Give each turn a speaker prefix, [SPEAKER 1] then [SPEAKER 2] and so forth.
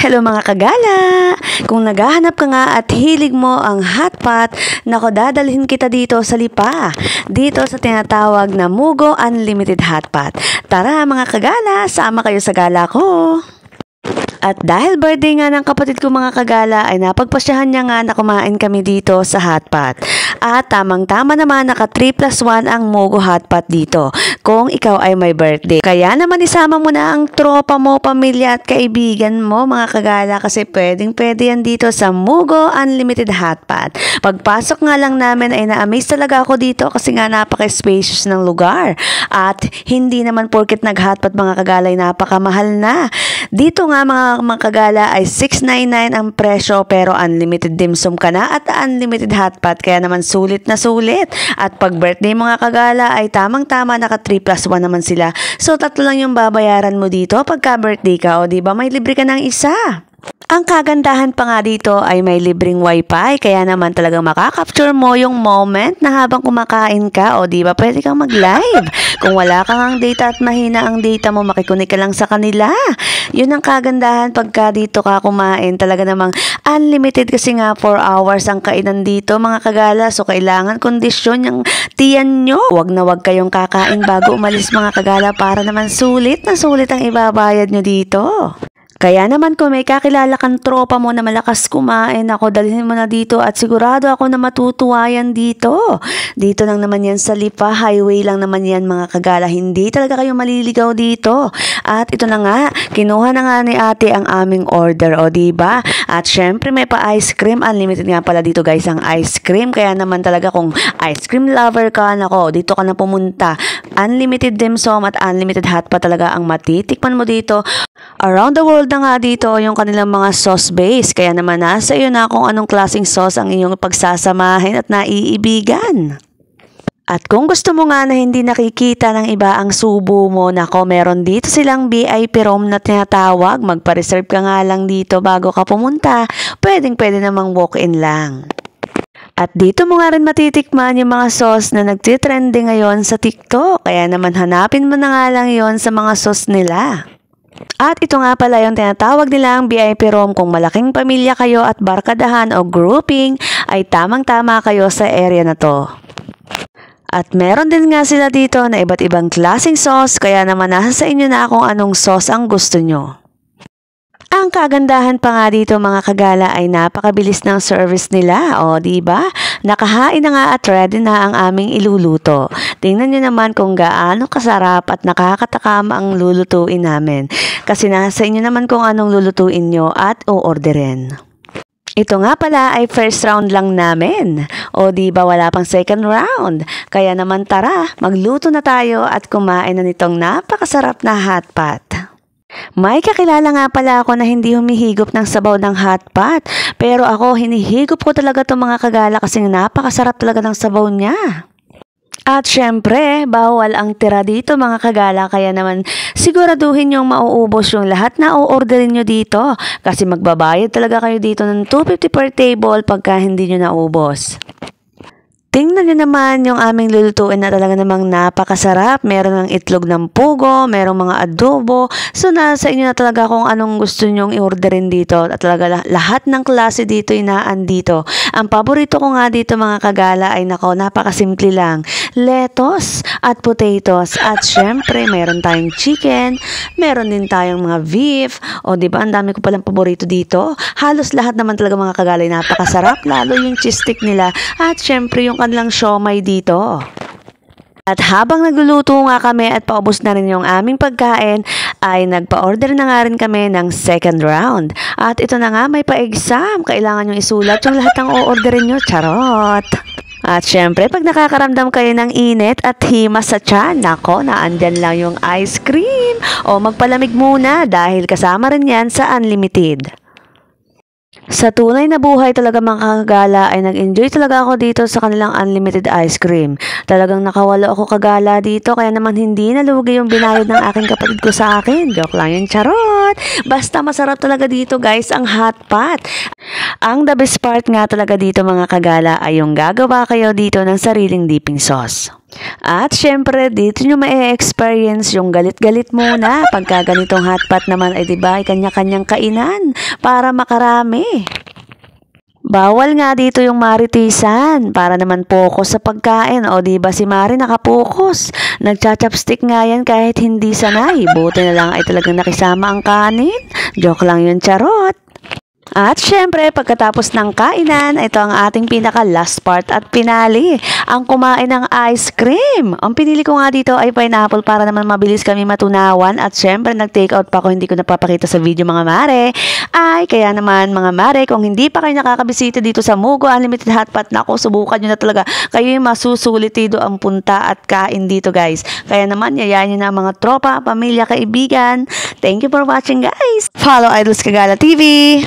[SPEAKER 1] Hello mga kagala! Kung naghahanap ka nga at hilig mo ang hot pot, nako dadalhin kita dito sa Lipa. Dito sa tinatawag na Mugo Unlimited Hot Pot. Tara mga kagala, sama kayo sa gala ko! At dahil birthday nga ng kapatid ko mga kagala ay napagpasyahan niya nga na kumain kami dito sa hotpot. At tamang-tama naman naka 3+1 ang Mugo hotpot dito kung ikaw ay may birthday. Kaya naman isama mo na ang tropa mo, pamilya at kaibigan mo mga kagala kasi pwedeng-pwede yan dito sa Mugo Unlimited Hotpot. Pagpasok nga lang namin ay na-amaze talaga ako dito kasi nga napaka-spacious ng lugar. At hindi naman porket nag-hotpot mga kagala ay napakamahal na. Dito nga mga kagala ay 699 ang presyo pero unlimited dim sum ka na at unlimited hotpot kaya naman sulit na sulit. At pag birthday mga kagala ay tamang-tama naka 3+1 naman sila. So tatlo lang yung babayaran mo dito pagka birthday ka o diba may libre ka ng isa. Ang kagandahan pa nga dito ay may libreng wifi kaya naman talagang makakapture mo yung moment na habang kumakain ka o diba pwede kang mag-live. Kung wala kang ang data at mahina ang data mo makikunik ka lang sa kanila. Yun ang kagandahan pagka dito ka kumain talaga namang unlimited kasi nga 4 hours ang kainan dito mga kagala so kailangan kondisyon yung tiyan nyo. Wag na wag kayong kakain bago umalis mga kagala para naman sulit na sulit ang ibabayad nyo dito. Kaya naman kung may kakilala kang tropa mo na malakas kumain, ako dalhin mo na dito at sigurado ako na matutuwa yan dito. Dito lang naman yan sa Lipa, highway lang naman yan mga kagala, hindi talaga kayo maliligaw dito. At ito na nga, kinuha na nga ni ate ang aming order, o diba? At syempre may pa ice cream, unlimited nga pala dito guys ang ice cream. Kaya naman talaga kung ice cream lover ka, nako, dito ka na pumunta. Unlimited dim sum at unlimited hot pa talaga ang matitikman mo dito. Around the world na nga dito yung kanilang mga sauce base. Kaya naman nasa iyo na kung anong klaseng sauce ang inyong pagsasamahin at naiibigan. At kung gusto mo nga na hindi nakikita ng iba ang subo mo, nako meron dito silang VIP room na tinatawag. Magpa-reserve ka nga lang dito bago ka pumunta. Pwedeng-pwede namang walk-in lang. At dito mo nga rin matitikman yung mga sauce na nagtitrending ngayon sa TikTok. Kaya naman hanapin mo na nga lang yon sa mga sauce nila. At ito nga pala yung tinatawag nilang VIP room. Kung malaking pamilya kayo at barkadahan o grouping, ay tamang-tama kayo sa area na to. At meron din nga sila dito na iba't ibang klaseng sauce, kaya naman nasa sa inyo na kung anong sauce ang gusto nyo. Ang kagandahan pa nga dito mga kagala ay napakabilis ng service nila. O diba? Nakahain na nga at ready na ang aming iluluto. Tingnan nyo naman kung gaano kasarap at nakakatakam ang lulutuin namin. Kasi nasa inyo naman kung anong lulutuin nyo at o-orderin. Ito nga pala ay first round lang namin. O diba wala pang second round. Kaya naman tara, magluto na tayo at kumain na nitong napakasarap na hot pot. May kakilala nga pala ako na hindi humihigop ng sabaw ng hot pot. Pero ako hinihigop ko talaga itong mga kagala kasi napakasarap talaga ng sabaw niya. At syempre, bawal ang tira dito mga kagala kaya naman siguraduhin yung mauubos yung lahat na o-orderin nyo dito. Kasi magbabayad talaga kayo dito ng 250 per table pagka hindi nyo naubos. Tingnan nyo naman yung aming lulutuin na talaga namang napakasarap. Meron ng itlog ng pugo, merong mga adobo. So nasa inyo na talaga kung anong gusto nyong i-orderin dito. At talaga lahat ng klase dito inaandito. Ang paborito ko nga dito mga kagala ay nako napakasimple lang. Lettuce at potatoes. At syempre meron tayong chicken, meron din tayong mga beef. O diba ang dami ko palang paborito dito. Halos lahat naman talaga mga kagala ay napakasarap. Lalo yung cheese stick nila. At syempre yung kanilang siomay dito. At habang nagluluto nga kami at paubos na rin yung aming pagkain, ay nagpa-order na nga rin kami ng second round. At ito na nga may pa-exam. Kailangan nyo isulat yung lahat ng o-orderin nyo. Charot! At syempre, pag nakakaramdam kayo ng init at himas sa tiyan, nako, naandyan lang yung ice cream. O magpalamig muna dahil kasama rin yan sa unlimited. Sa tunay na buhay talaga mga kagala ay nag-enjoy talaga ako dito sa kanilang unlimited ice cream. Talagang nakawalo ako kagala dito kaya naman hindi nalugi yung binayad ng aking kapatid ko sa akin. Joke lang yun, charot! Basta masarap talaga dito guys ang hot pot. Ang the best part nga talaga dito mga kagala ay yung gagawa kayo dito ng sariling dipping sauce. At syempre, dito nyo ma-experience yung galit-galit muna. Pagka ganitong hotpot naman ay diba, ay kanya-kanyang kainan para makarami. Bawal nga dito yung maritisan para naman focus sa pagkain. O diba si Mari nakapokus. Nagcha-chopstick nga yan kahit hindi sanay. Buti na lang ay talagang nakisama ang kanin. Joke lang yun, charot. At syempre, pagkatapos ng kainan, ito ang ating pinaka last part at pinali, ang kumain ng ice cream. Ang pinili ko nga dito ay pineapple para naman mabilis kami matunawan at syempre nag-take out pa ako, hindi ko napapakita sa video mga mare. Ay, kaya naman mga mare, kung hindi pa kayo nakakabisita dito sa Mugo Unlimited Hotpot, naku, subukan nyo na talaga. Kayo yung masusulitido ang punta at kain dito guys. Kaya naman, yayain nyo na ang mga tropa, pamilya, kaibigan. Thank you for watching guys. Follow Idols Kagala TV.